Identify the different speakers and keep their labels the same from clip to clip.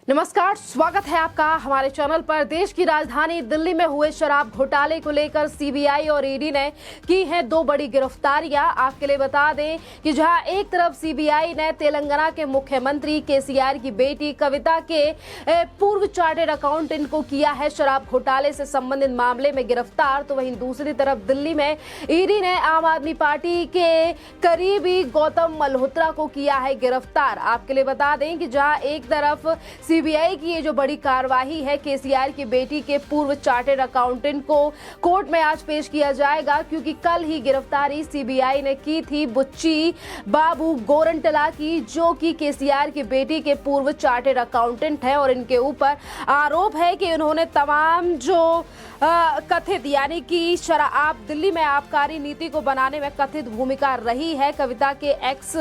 Speaker 1: नमस्कार, स्वागत है आपका हमारे चैनल पर। देश की राजधानी दिल्ली में हुए शराब घोटाले को लेकर सीबीआई और ईडी ने की हैं दो बड़ी गिरफ्तारियां। आपके लिए बता दें कि जहां एक तरफ सीबीआई ने तेलंगाना के मुख्यमंत्री केसीआर की बेटी कविता के पूर्व चार्टर्ड अकाउंटेंट को किया है शराब घोटाले से संबंधित मामले में गिरफ्तार, तो वहीं दूसरी तरफ दिल्ली में ईडी ने आम आदमी पार्टी के करीबी गौतम मल्होत्रा को किया है गिरफ्तार। आपके लिए बता दें कि जहां एक तरफ सीबीआई की ये जो बड़ी कार्रवाई है, केसीआर की बेटी के पूर्व चार्टर्ड अकाउंटेंट को कोर्ट में आज पेश किया जाएगा, क्योंकि कल ही गिरफ्तारी सीबीआई ने की थी बुच्ची बाबू गोरंटला की, जो कि केसीआर की बेटी के पूर्व चार्टर्ड अकाउंटेंट है। और इनके ऊपर आरोप है कि उन्होंने तमाम जो कथित यानी कि शराब दिल्ली में आबकारी नीति को बनाने में कथित भूमिका रही है। कविता के एक्स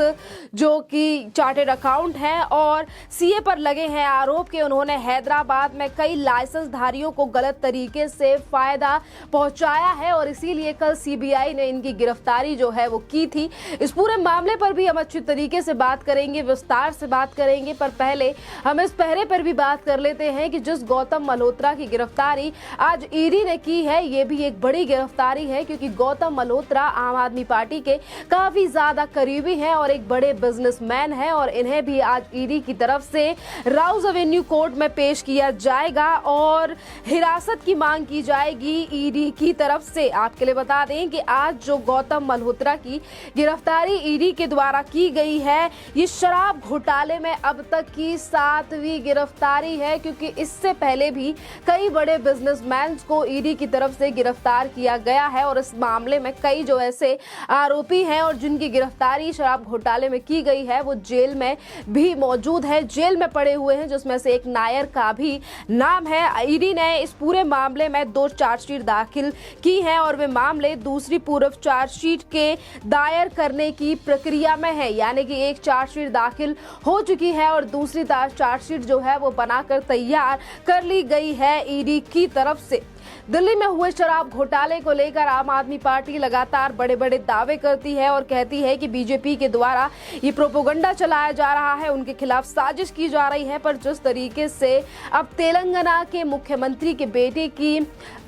Speaker 1: जो कि चार्टर्ड अकाउंट हैं और सीए पर लगे हैं आरोप कि उन्होंने हैदराबाद में कई लाइसेंस धारियों को गलत तरीके से फायदा पहुंचाया है, और इसीलिए कल सीबीआई ने इनकी गिरफ्तारी जो है वो की थी। इस पूरे मामले पर भी हम अच्छी तरीके से बात करेंगे, विस्तार से बात करेंगे, पर पहले हम इस पहरे पर भी बात कर लेते हैं कि जिस गौतम मल्होत्रा की गिरफ्तारी आज ईडी ने की है, ये भी एक बड़ी गिरफ्तारी है, क्योंकि गौतम मल्होत्रा आम आदमी पार्टी के काफी ज्यादा करीबी हैं और एक बड़े बिजनेसमैन हैं, और इन्हें भी आज ईडी की तरफ से राउज एवेन्यू कोर्ट में पेश किया जाएगा और हिरासत की मांग की जाएगी ईडी की तरफ से। आपके लिए बता दें कि आज जो गौतम मल्होत्रा की गिरफ्तारी ईडी के द्वारा की गई है, ये शराब घोटाले में अब तक की 7वीं गिरफ्तारी है, क्योंकि इससे पहले भी कई बड़े बिजनेसमैन को ईडी की तरफ से गिरफ्तार किया गया है, और इस मामले में कई जो ऐसे आरोपी हैं और जिनकी गिरफ्तारी शराब घोटाले में की गई है, वो जेल में भी मौजूद है, जेल में पड़े हुए हैं, जिसमें से एक नायर का भी नाम है। ईडी ने इस पूरे मामले में 2 चार्जशीट दाखिल की हैं और वे मामले दूसरी पूर्व चार्जशीट के दायर करने की प्रक्रिया में है, यानी कि एक चार्जशीट दाखिल हो चुकी है और दूसरी चार्जशीट जो है वो बनाकर तैयार कर ली गई है ईडी की तरफ से। दिल्ली में हुए शराब घोटाले को लेकर आम आदमी पार्टी लगातार बड़े बड़े दावे करती है और कहती है कि बीजेपी के द्वारा ये प्रोपेगेंडा चलाया जा रहा है, उनके खिलाफ साजिश की जा रही है। पर जिस तरीके से अब तेलंगाना के मुख्यमंत्री के बेटे की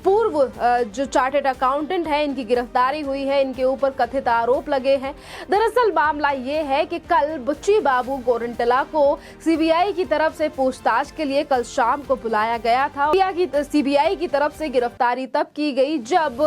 Speaker 1: पूर्व जो चार्टर्ड अकाउंटेंट है, इनकी गिरफ्तारी हुई है, इनके ऊपर कथित आरोप लगे हैं। दरअसल मामला ये है कि कल बुच्ची बाबू गोरंटला को सीबीआई की तरफ से पूछताछ के लिए कल शाम को बुलाया गया था। सीबीआई की तरफ से गिरफ्तारी तब की गई जब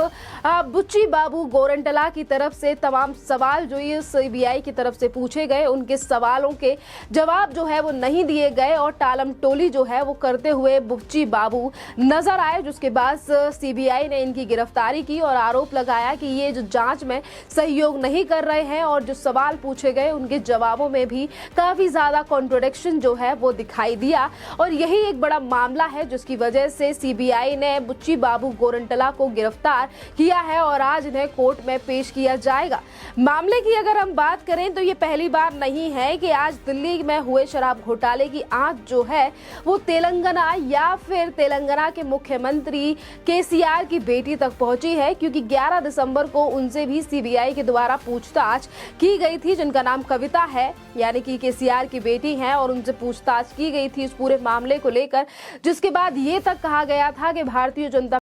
Speaker 1: बुच्ची बाबू गोरंटला की तरफ से तमाम सवाल जो ये सीबीआई की तरफ से पूछे गए, उनके सवालों के जवाब जो है वो नहीं दिए गए और टालम टोली जो है वो करते हुए बुच्ची बाबू नजर आए, जिसके बाद सीबीआई ने इनकी गिरफ्तारी की और आरोप लगाया कि ये जो जांच में सहयोग नहीं कर रहे हैं और जो सवाल पूछे गए उनके जवाबों में भी काफी ज्यादा कॉन्ट्रोडिक्शन जो है वो दिखाई दिया, और यही एक बड़ा मामला है जिसकी वजह से सीबीआई ने बुच्ची बाबू गोरंटला को गिरफ्तार किया है और आज इन्हें कोर्ट में पेश किया जाएगा। मामले की अगर हम बात करें तो ये पहली बार नहीं है कि आज दिल्ली में हुए शराब घोटाले की आंच जो है वो तेलंगाना या फिर तेलंगाना के मुख्यमंत्री केसीआर की बेटी तक पहुंची है, क्योंकि 11 दिसंबर को उनसे भी सीबीआई के द्वारा पूछताछ की गई थी, जिनका नाम कविता है, यानी कि केसीआर की बेटी हैं, और उनसे पूछताछ की गई थी इस पूरे मामले को लेकर, जिसके बाद ये तक कहा गया था कि भारतीय जनता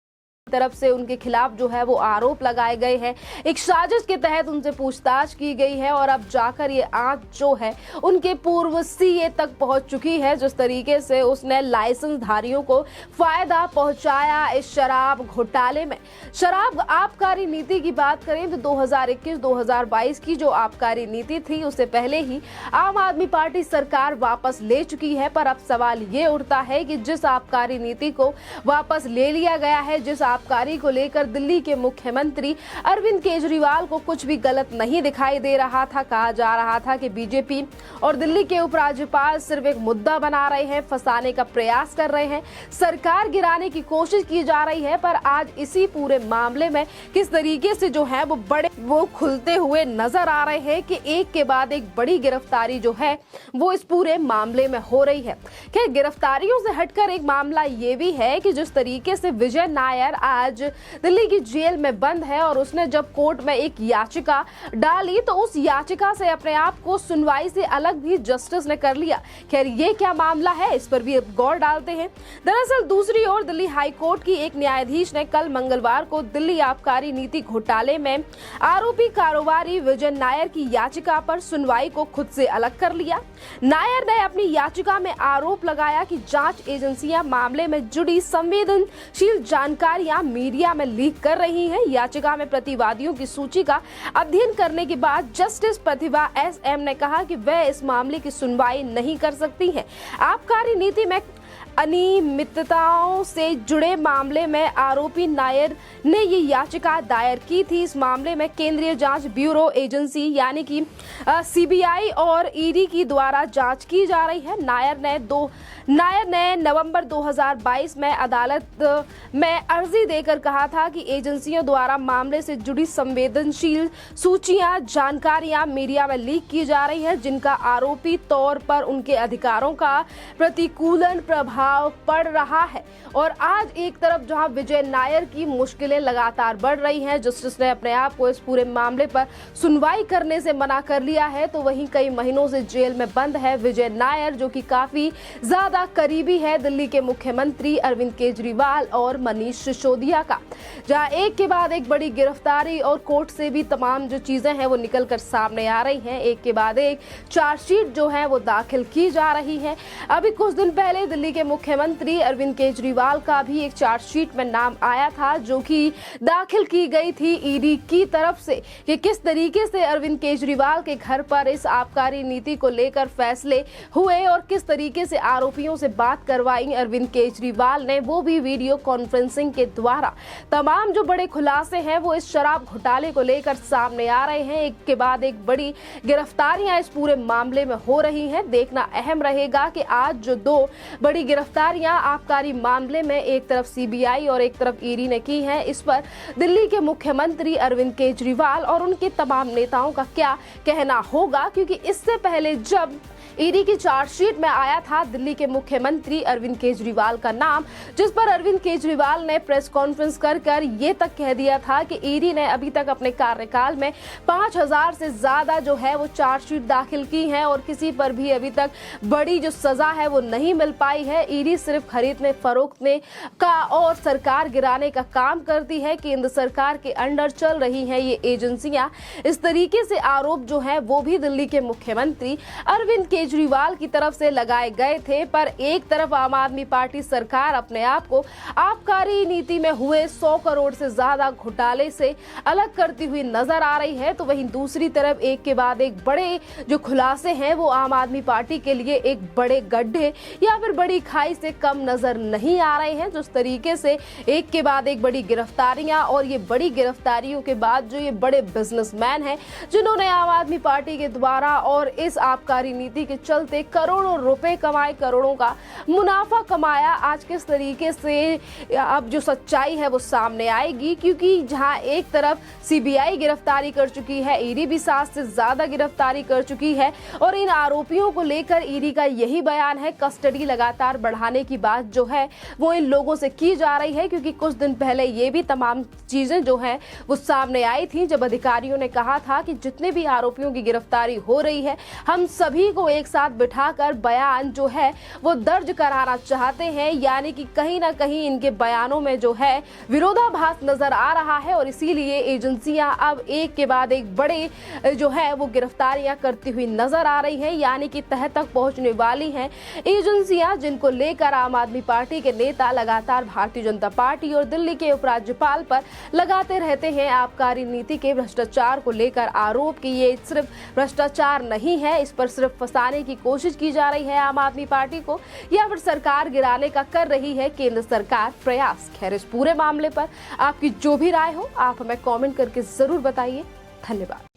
Speaker 1: तरफ से उनके खिलाफ जो है वो आरोप लगाए गए हैं, एक साजिश के तहत उनसे पूछताछ की गई है, और अब जाकर ये आंच जो है उनके पूर्व सीए तक पहुंच चुकी है, जिस तरीके से उसने लाइसेंस धारियों को फायदा पहुंचाया इस शराब घोटाले में। शराब आबकारी नीति की बात करें तो 2021-2022 की जो आबकारी नीति थी, उससे पहले ही आम आदमी पार्टी सरकार वापस ले चुकी है, पर अब सवाल ये उठता है कि जिस आबकारी नीति को वापस ले लिया गया है, जिस आबकारी को लेकर दिल्ली के मुख्यमंत्री अरविंद केजरीवाल को कुछ भी गलत नहीं दिखाई दे रहा था। कहा जा रहा था कि बीजेपी और दिल्ली के उपराज्यपाल सिर्फ एक मुद्दा बना रहे हैं, फंसाने का प्रयास कर रहे हैं, सरकार गिराने की कोशिश की जा रही है। पर आज इसी पूरे मामले में किस तरीके से जो है वो खुलते हुए नजर आ रहे हैं कि एक के बाद एक बड़ी गिरफ्तारी जो है वो इस पूरे मामले में हो रही है। खैर, गिरफ्तारियों से हटकर एक मामला ये भी है कि जिस तरीके से विजय नायर आज दिल्ली की जेल में बंद है और उसने जब कोर्ट में एक याचिका डाली तो उस याचिका से अपने आप को सुनवाई से अलग भी जस्टिस ने कर लिया। खैर, ये क्या मामला है, इस पर भी अब गौर डालते हैं। दरअसल दूसरी ओर दिल्ली हाई कोर्ट की एक न्यायाधीश ने कल मंगलवार को दिल्ली आबकारी नीति घोटाले में आरोपी कारोबारी विजय नायर की याचिका पर सुनवाई को खुद से अलग कर लिया। नायर ने अपनी याचिका में आरोप लगाया कि जांच एजेंसियां मामले में जुड़ी संवेदनशील जानकारियां मीडिया में लीक कर रही हैं। याचिका में प्रतिवादियों की सूची का अध्ययन करने के बाद जस्टिस प्रतिभा SM ने कहा कि वह इस मामले की सुनवाई नहीं कर सकती है। आबकारी नीति में अनियमितताओं से जुड़े मामले में आरोपी नायर ने ये याचिका दायर की थी। इस मामले में केंद्रीय जांच ब्यूरो एजेंसी यानी कि CBI और ED की द्वारा जांच की जा रही है। नायर ने नवंबर 2022 में अदालत में अर्जी देकर कहा था कि एजेंसियों द्वारा मामले से जुड़ी संवेदनशील सूचियां जानकारियां मीडिया में लीक की जा रही है, जिनका आरोपी तौर पर उनके अधिकारों का प्रतिकूलन प्रभाव पड़ रहा है। और आज एक तरफ जहां विजय नायर की मुश्किलें लगातार बढ़ रही हैं, जस्टिस ने अपने आप को इस पूरे मामले पर सुनवाई करने से मना कर लिया है, तो वहीं कई महीनों से जेल में बंद है विजय नायर, जो कि काफी ज्यादा करीबी है दिल्ली के मुख्यमंत्री अरविंद केजरीवाल और मनीष सिसोदिया का। जहां एक के बाद एक बड़ी गिरफ्तारी और कोर्ट से भी तमाम जो चीजें हैं वो निकल कर सामने आ रही हैं। एक के बाद एक चार्जशीट जो है वो दाखिल की जा रही है। अभी कुछ दिन पहले दिल्ली के मुख्यमंत्री अरविंद केजरीवाल का भी एक चार्जशीट में नाम आया था, जो कि दाखिल की गई थी ED की तरफ से कि किस तरीके से अरविंद केजरीवाल के घर पर इस आबकारी नीति को लेकर फैसले हुए और किस तरीके से आरोपियों से बात करवाई अरविंद केजरीवाल ने, वो भी वीडियो कॉन्फ्रेंसिंग के द्वारा। तमाम जो बड़े खुलासे हैं वो इस शराब घोटाले को लेकर सामने आ रहे हैं। एक के बाद एक बड़ी गिरफ्तारियां इस पूरे मामले में हो रही हैं। देखना अहम रहेगा कि आज जो दो बड़ी गिरफ्तारियां आबकारी मामले में एक तरफ CBI और एक तरफ ED ने की हैं, इस पर दिल्ली के मुख्यमंत्री अरविंद केजरीवाल और उनके तमाम नेताओं का क्या कहना होगा, क्योंकि इससे पहले जब ED की चार्जशीट में आया था दिल्ली के मुख्यमंत्री अरविंद केजरीवाल का नाम, जिस पर अरविंद केजरीवाल ने प्रेस कॉन्फ्रेंस कर ये तक कह दिया था कि ED ने अभी तक अपने कार्यकाल में 5000 से ज्यादा जो है वो चार्जशीट दाखिल की हैं और किसी पर भी अभी तक बड़ी जो सजा है वो नहीं मिल पाई है। ED सिर्फ खरीदने फरोख्तने का और सरकार गिराने का काम करती है। केंद्र सरकार के अंडर चल रही हैं ये एजेंसियां। इस तरीके से आरोप जो है वो भी दिल्ली के मुख्यमंत्री अरविंद केजरीवाल की तरफ से लगाए गए थे। पर एक तरफ आम आदमी पार्टी सरकार अपने आप को आबकारी नीति में हुए 100 करोड़ से ज्यादा घोटाले से अलग करती हुई नजर आ रही है, तो वहीं दूसरी तरफ एक के बाद एक बड़े जो खुलासे हैं वो आम आदमी पार्टी के लिए एक बड़े गड्ढे या फिर बड़ी खाई से कम नजर नहीं आ रहे हैं। जिस तरीके से एक के बाद एक बड़ी गिरफ्तारियां और ये बड़ी गिरफ्तारियों के बाद जो ये बड़े बिजनेसमैन हैं जिन्होंने आम आदमी पार्टी के द्वारा और इस आबकारी नीति के चलते करोड़ों रुपए कमाए, करोड़ों का मुनाफा कमाया, आज किस तरीके से अब जो सच्चाई है वो सामने आएगी। क्योंकि जहां एक तरफ CBI गिरफ्तारी कर चुकी है, ED भी 7 से ज्यादा गिरफ्तारी कर चुकी है और इन आरोपियों को लेकर ED का यही बयान है, कस्टडी लगातार बढ़ाने की बात जो है वो इन लोगों से की जा रही है। क्योंकि कुछ दिन पहले ये भी तमाम चीजें जो है वो सामने आई थी, जब अधिकारियों ने कहा था कि जितने भी आरोपियों की गिरफ्तारी हो रही है हम सभी को एक साथ बिठाकर बयान जो है वो दर्ज कराना चाहते हैं। यानी कि कहीं ना कहीं इनके बयानों में जो है विरोधाभास नजर आ रहा है और इसीलिए एजेंसियां अब एक के बाद एक बड़े जो है वो गिरफ्तारियां करती हुई नजर आ रही हैं। यानी कि तह तक पहुंचने वाली हैं एजेंसियां, जिनको लेकर आम आदमी पार्टी के नेता लगातार भारतीय जनता पार्टी और दिल्ली के उपराज्यपाल पर लगाते रहते हैं आबकारी नीति के भ्रष्टाचार को लेकर आरोप कि ये सिर्फ भ्रष्टाचार नहीं है, इस पर सिर्फ फंसाने की कोशिश की जा रही है आम आदमी पार्टी को, या फिर सरकार गिराने का कर रही है केंद्र सरकार प्रयास। खैर, इस पूरे मामले पर आपकी जो भी राय हो आप हमें कमेंट करके जरूर बताइए। धन्यवाद।